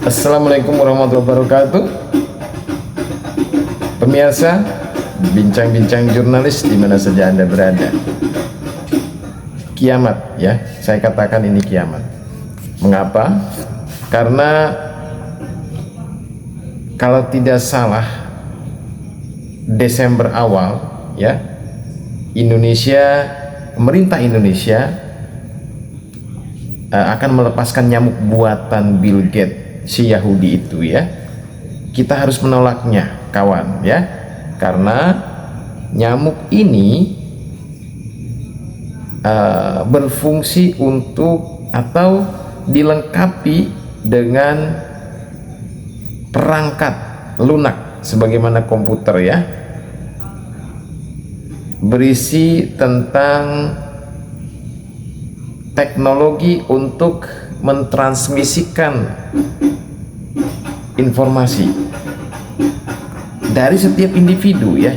Assalamualaikum warahmatullahi wabarakatuh. Pemirsa, bincang-bincang jurnalis di mana saja Anda berada. Kiamat ya, saya katakan ini kiamat. Mengapa? Karena kalau tidak salah Desember awal ya, pemerintah Indonesia akan melepaskan nyamuk buatan Bill Gates, si Yahudi itu ya. Kita harus menolaknya kawan ya, karena nyamuk ini berfungsi untuk atau dilengkapi dengan perangkat lunak sebagaimana komputer ya, berisi tentang teknologi untuk mentransmisikan informasi dari setiap individu ya.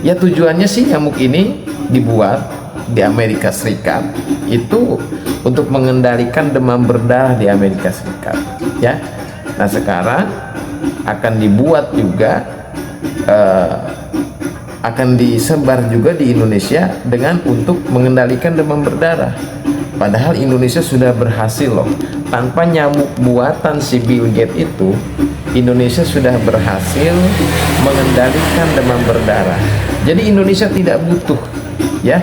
Ya tujuannya sih nyamuk ini dibuat di Amerika Serikat itu untuk mengendalikan demam berdarah di Amerika Serikat ya. Nah sekarang akan dibuat juga akan disebar juga di Indonesia dengan untuk mengendalikan demam berdarah. Padahal Indonesia sudah berhasil loh. Tanpa nyamuk buatan si Bill Gates itu, Indonesia sudah berhasil mengendalikan demam berdarah. Jadi Indonesia tidak butuh ya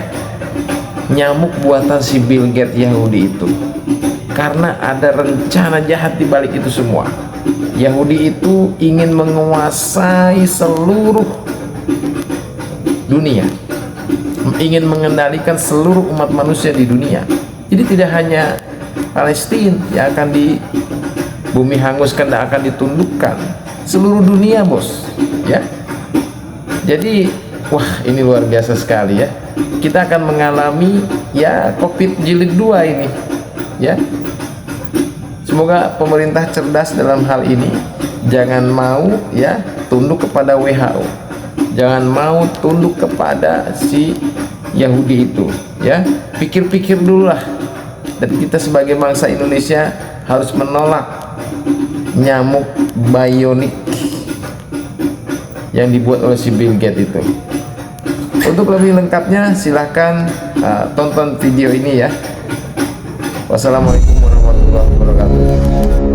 nyamuk buatan si Bill Gates Yahudi itu. Karena ada rencana jahat di balik itu semua. Yahudi itu ingin menguasai seluruh dunia, ingin mengendalikan seluruh umat manusia di dunia. Jadi tidak hanya Palestina yang akan di bumi hanguskan dan akan ditundukkan, seluruh dunia bos ya. Jadi wah ini luar biasa sekali ya. Kita akan mengalami ya COVID jilid 2 ini ya. Semoga pemerintah cerdas dalam hal ini, jangan mau ya tunduk kepada WHO, jangan mau tunduk kepada si Yahudi itu ya. Pikir-pikir dulu lah. Dan kita sebagai bangsa Indonesia harus menolak nyamuk bionik yang dibuat oleh si Bill Gates itu. Untuk lebih lengkapnya silahkan tonton video ini ya. Wassalamualaikum warahmatullahi wabarakatuh.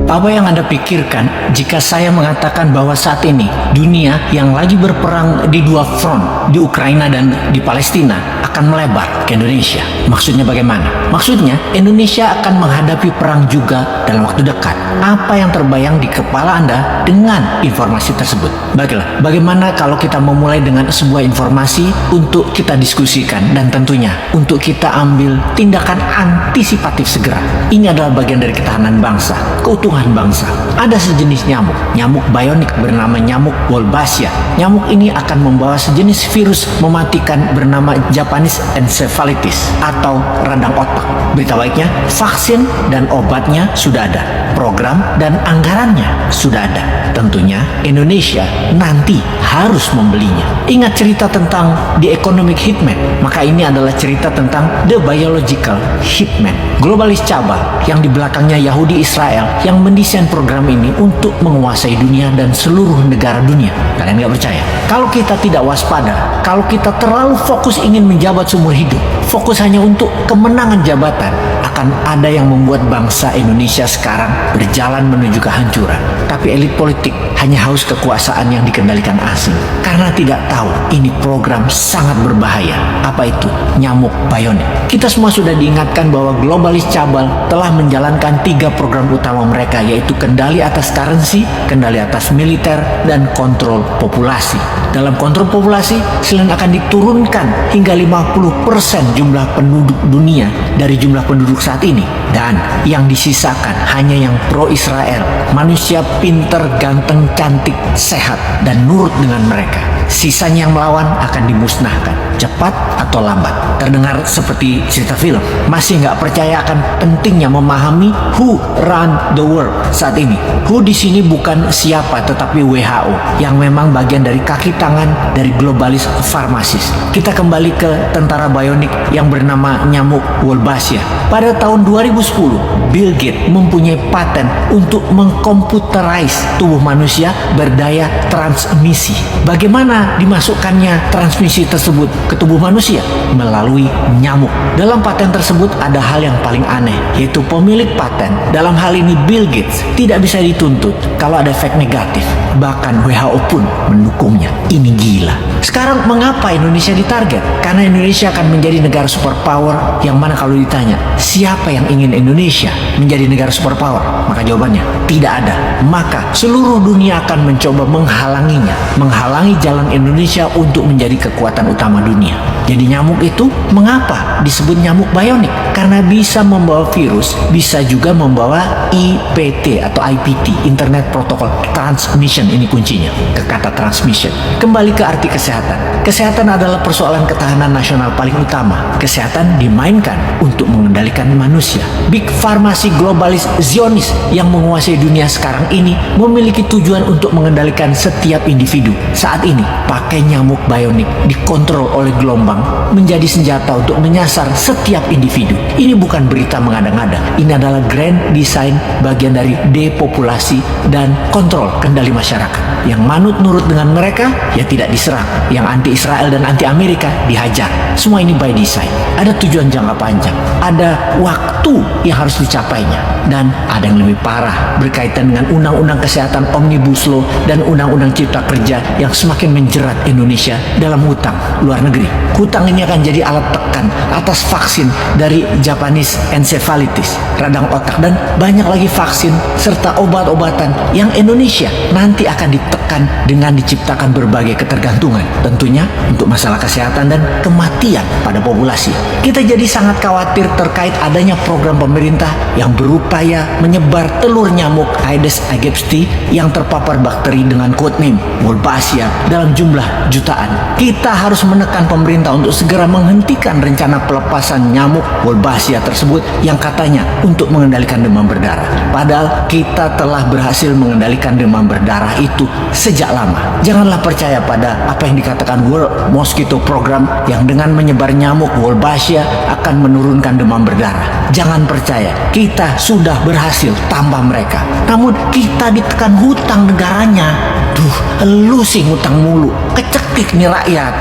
Apa yang Anda pikirkan jika saya mengatakan bahwa saat ini dunia yang lagi berperang di dua front, di Ukraina dan di Palestina, akan melebar ke Indonesia? Maksudnya bagaimana? Maksudnya Indonesia akan menghadapi perang juga dalam waktu dekat. Apa yang terbayang di kepala Anda dengan informasi tersebut? Baiklah, bagaimana kalau kita memulai dengan sebuah informasi untuk kita diskusikan dan tentunya untuk kita ambil tindakan antisipatif segera. Ini adalah bagian dari ketahanan bangsa, keutuhan bangsa. Ada sejenis nyamuk bionik bernama nyamuk Wolbachia. Nyamuk ini akan membawa sejenis virus mematikan bernama Japanese encephalitis atau radang otak. Berita baiknya, vaksin dan obatnya sudah ada, program dan anggarannya sudah ada. Tentunya Indonesia nanti harus membelinya. Ingat cerita tentang The Economic Hitman? Maka ini adalah cerita tentang The Biological Hitman, globalis cabal yang di belakangnya Yahudi Israel yang mendesain program ini untuk menguasai dunia dan seluruh negara dunia. Kalian nggak percaya? Kalau kita tidak waspada, kalau kita terlalu fokus ingin menjabat seumur hidup, fokus hanya untuk kemenangan jabatan, akan ada yang membuat bangsa Indonesia sekarang berjalan menuju kehancuran. Tapi elit politik hanya haus kekuasaan yang dikendalikan asing karena tidak tahu ini program sangat berbahaya. Apa itu? Nyamuk bionik. Kita semua sudah diingatkan bahwa globalis cabal telah menjalankan 3 program utama mereka, yaitu kendali atas currency, kendali atas militer, dan kontrol populasi. Dalam kontrol populasi, selain akan diturunkan hingga 50% jumlah penduduk dunia dari jumlah penduduk saat ini, dan yang disisakan hanya yang pro-Israel, manusia pinter, ganteng, cantik, sehat, dan nurut dengan mereka. Sisanya yang melawan akan dimusnahkan, cepat atau lambat. Terdengar seperti cerita film. Masih nggak percaya akan pentingnya memahami who run the world saat ini. Who di sini bukan siapa, tetapi WHO, yang memang bagian dari kaki tangan dari globalis farmasis. Kita kembali ke tentara bionik yang bernama nyamuk Wolbachia. Pada tahun 2010, Bill Gates mempunyai paten untuk mengkomputerize tubuh manusia berdaya transmisi. Bagaimana dimasukkannya transmisi tersebut ke tubuh manusia? Melalui nyamuk. Dalam paten tersebut ada hal yang paling aneh, yaitu pemilik paten, dalam hal ini Bill Gates, tidak bisa dituntut kalau ada efek negatif. Bahkan WHO pun mendukungnya. Ini gila. Sekarang mengapa Indonesia ditarget? Karena Indonesia akan menjadi negara superpower, yang mana kalau ditanya siapa yang ingin Indonesia menjadi negara superpower, maka jawabannya tidak ada. Maka seluruh dunia akan mencoba menghalanginya, menghalangi jalan Indonesia untuk menjadi kekuatan utama dunia. Jadi nyamuk itu mengapa disebut nyamuk bionik? Karena bisa membawa virus, bisa juga membawa IPT atau IPT, Internet Protocol Transmission. Ini kuncinya ke kata transmission. Kembali ke arti kesehatan. Kesehatan adalah persoalan ketahanan nasional paling utama. Kesehatan dimainkan untuk mengendalikan manusia. Big Pharmacy globalis Zionis yang menguasai dunia sekarang ini memiliki tujuan untuk mengendalikan setiap individu. Saat ini pakai nyamuk bionik dikontrol oleh gelombang menjadi senjata untuk menyasar setiap individu. Ini bukan berita mengada-ngada. Ini adalah grand design bagian dari depopulasi dan kontrol kendali masyarakat. Yang manut nurut dengan mereka ya tidak diserang. Yang anti Israel dan anti Amerika dihajar. Semua ini by design. Ada tujuan jangka panjang. Ada waktu yang harus dicapainya. Dan ada yang lebih parah berkaitan dengan undang-undang kesehatan Omnibus Law dan undang-undang cipta kerja yang semakin menjerat Indonesia dalam hutang luar negeri. Hutang ini akan jadi alat tekan atas vaksin dari Japanese encephalitis, radang otak, dan banyak lagi vaksin serta obat-obatan yang Indonesia nanti akan ditekan dengan diciptakan berbagai ketergantungan. Tentunya untuk masalah kesehatan dan kematian pada populasi. Kita jadi sangat khawatir terkait adanya program pemerintah yang berupaya menyebar telur nyamuk Aedes aegypti yang terpapar bakteri dengan codename Wolbachia dalam jumlah jutaan. Kita harus menekan pemerintah untuk segera menghentikan rencana pelepasan nyamuk Wolbachia tersebut yang katanya untuk mengendalikan demam berdarah. Padahal kita telah berhasil mengendalikan demam berdarah itu sejak lama. Janganlah percaya pada apa yang dikatakan World Mosquito Program yang dengan menyebar nyamuk Wolbachia akan menurunkan demam berdarah. Jangan percaya, kita sudah berhasil tambah mereka. Namun kita ditekan hutang negaranya. Duh, lu sih ngutang mulu. Kecekik nih rakyat.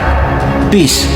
Peace.